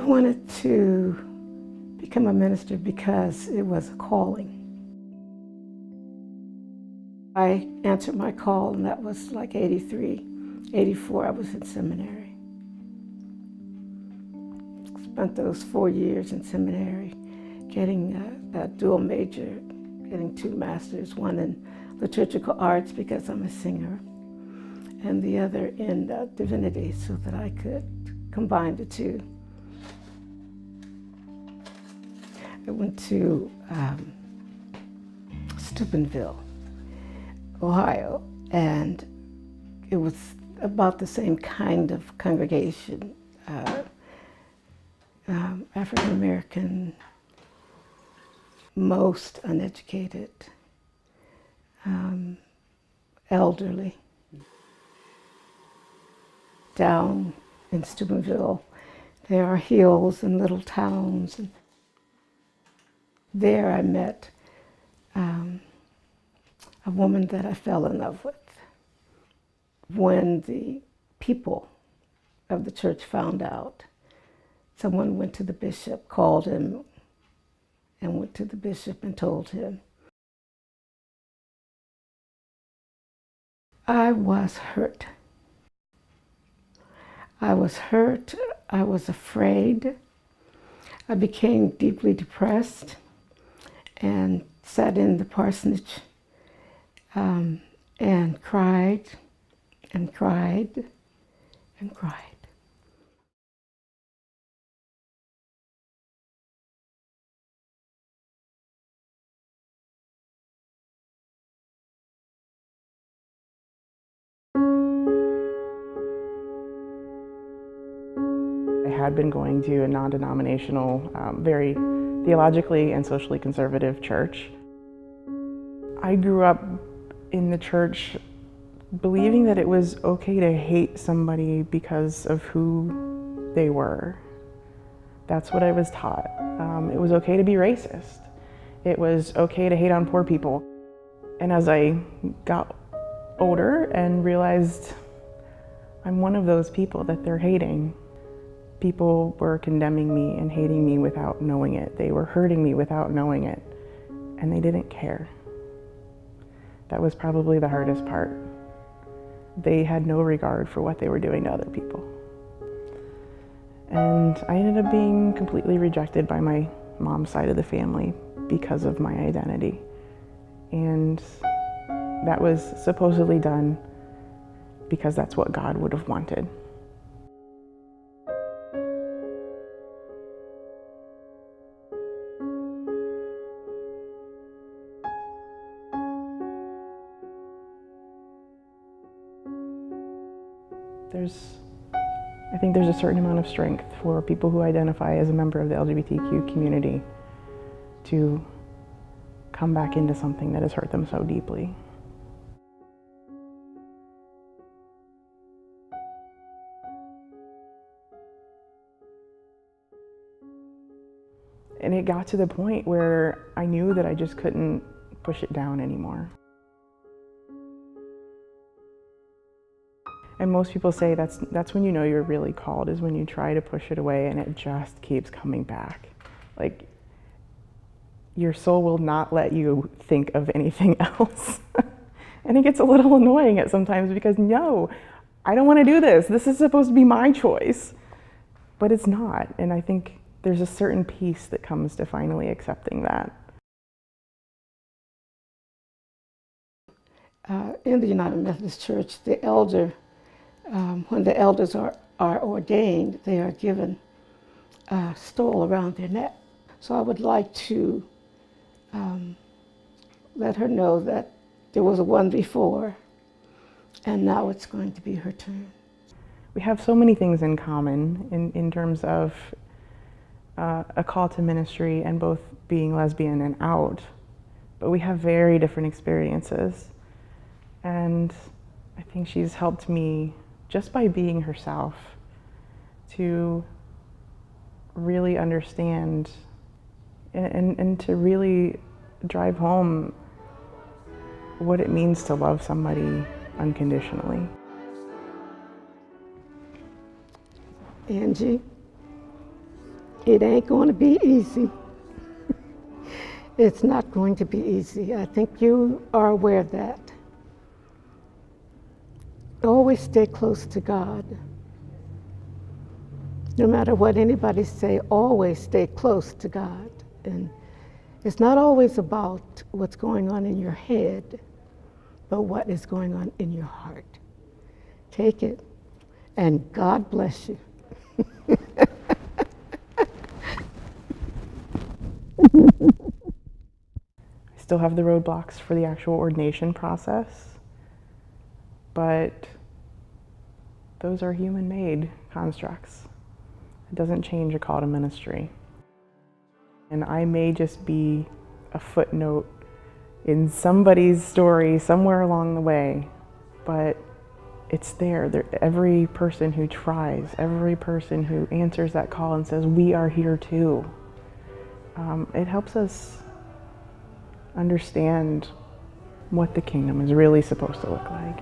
wanted to become a minister because it was a calling. I answered my call, and that was like 83, 84, I was in seminary. Spent those 4 years in seminary, getting a dual major, getting 2 masters, one in liturgical arts because I'm a singer, and the other in divinity so that I could combine the two. I went to Steubenville, Ohio, and it was about the same kind of congregation, African American, most uneducated, elderly. Down in Steubenville, there are hills and little towns. And there I met a woman that I fell in love with. When the people of the church found out, someone went to the bishop, called him, and went to the bishop and told him. I was hurt. I was hurt. I was afraid. I became deeply depressed and sat in the parsonage and cried and cried and cried. I had been going to a non-denominational, very theologically and socially conservative church. I grew up in the church believing that it was okay to hate somebody because of who they were. That's what I was taught. It was okay to be racist. It was okay to hate on poor people. And as I got older and realized I'm one of those people that they're hating, people were condemning me and hating me without knowing it. They were hurting me without knowing it, and they didn't care. That was probably the hardest part. They had no regard for what they were doing to other people. And I ended up being completely rejected by my mom's side of the family because of my identity. And that was supposedly done because that's what God would have wanted. I think there's a certain amount of strength for people who identify as a member of the LGBTQ community to come back into something that has hurt them so deeply. And it got to the point where I knew that I just couldn't push it down anymore. And most people say that's when you know you're really called, is when you try to push it away and it just keeps coming back. Like, your soul will not let you think of anything else. And it gets a little annoying at sometimes because, no, I don't want to do this. This is supposed to be my choice. But it's not. And I think there's a certain peace that comes to finally accepting that. In the United Methodist Church, the elder, when the elders are ordained, they are given a stole around their neck. So I would like to let her know that there was a one before, and now it's going to be her turn. We have so many things in common in terms of a call to ministry and both being lesbian and out, but we have very different experiences. And I think she's helped me, just by being herself, to really understand and to really drive home what it means to love somebody unconditionally. Angie, It ain't going to be easy. It's not going to be easy. I think you are aware of that. Always stay close to God. No matter what anybody say, always stay close to God. And it's not always about what's going on in your head, but what is going on in your heart. Take it, and God bless you. I still have the roadblocks for the actual ordination process, but those are human-made constructs. It doesn't change a call to ministry. And I may just be a footnote in somebody's story somewhere along the way, but it's there. Every person who tries, every person who answers that call and says, we are here too, it helps us understand what the kingdom is really supposed to look like.